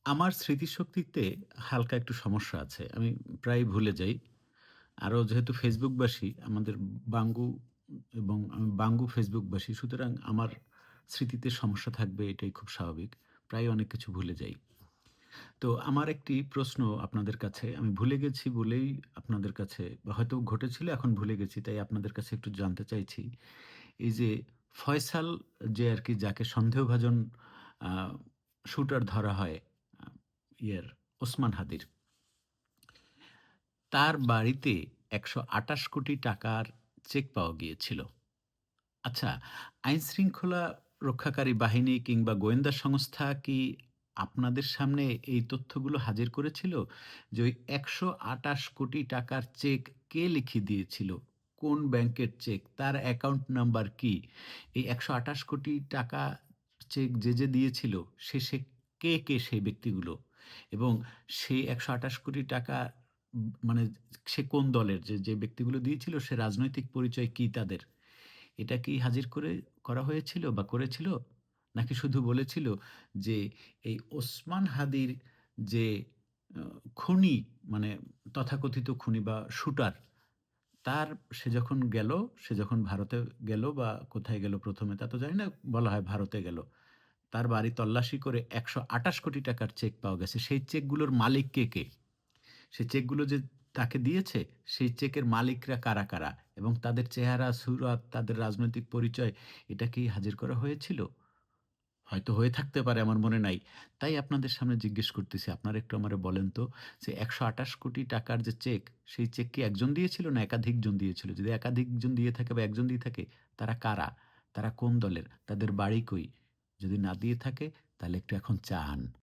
আমার স্মৃতিশক্তিতে হালকা একটু সমস্যা আছে। আমি প্রায় ভুলে যাই। আরো যেহেতু ফেসবুকবাসী, আমাদের বাঙ্গু এবং আমি বাঙ্গু ফেসবুকবাসী। সুতরাং আমার স্মৃতিতে সমস্যা থাকবে এটাই খুব স্বাভাবিক। প্রায় অনেক কিছু ভুলে যাই। তো আমার একটি প্রশ্ন আপনাদের কাছে, আমি ভুলে গেছি বলেই আপনাদের কাছে বা হয়তো ঘটেছিল এখন ভুলে গেছি তাই আপনাদের কাছে একটু জানতে চাইছি। এই যে ফয়সাল যে আরকি যাকে সন্দেহভাজন আ শুটার ধরা হয় আ ইয়ের ওসমান হাদির, তার বাড়িতে ৳১২৮ কোটি টাকার চেক পাওয়া গিয়েছিল। আচ্ছা, আইনশৃঙ্খলা রক্ষাকারী বাহিনী কিংবা গোয়েন্দা সংস্থা কি আপনাদের সামনে এই তথ্যগুলো হাজির করেছিল? যে ওই ৳১২৮ কোটি টাকার চেক কে লিখে দিয়েছিল? কোন ব্যাংকের চেক? তার অ্যাকাউন্ট নাম্বার কি? এই ৳১২৮ কোটি টাকা চেক যে দিয়েছিল সে কে সেই ব্যক্তিগুলো? এবং সেই ৳১২৮ কোটি টাকা মানে সে কোন দলের? যে ব্যক্তিগুলো দিয়েছিল সে রাজনৈতিক পরিচয় কি তাদের? এটা কি হাজির করা হয়েছিল বা করেছিল? নাকি শুধু বলেছিল যে এই ওসমান হাদির যে আ খুনি মানে তথাকথিত খুনি বা শুটার তার সে যখন ভারতে গেল বা কোথায় গেল ১ম এ তা তো জানি না, বলা হয় ভারতে গেল। তার বাড়ি তল্লাশি করে ৳১২৮ কোটি টাকার চেক পাওয়া গেছে। সেই চেকগুলোর মালিক কে? সেই চেকগুলো যে তাকে দিয়েছে, সেই চেকের মালিকরা কারা? এবং তাদের চেহারা, সুরত, তাদের রাজনৈতিক পরিচয় এটা কি হাজির করা হয়েছিল? হয়তো হয়ে থাকতে পারে আমার মনে নাই। তাই আপনাদের সামনে জিজ্ঞেস করতেছি, আপনারা একটু আমারে বলেন তো যে ৳১২৮ কোটি টাকার যে চেক, সেই চেক কি একজন দিয়েছিল না একাধিকজন দিয়েছিল? যদি একাধিকজন দিয়ে থাকে বা একজন দিয়ে থাকে, তারা কারা? তারা কোন দলের? তাদের বাড়ি কই? যদি না দিয়ে থাকে তাহলে একটু এখন চান।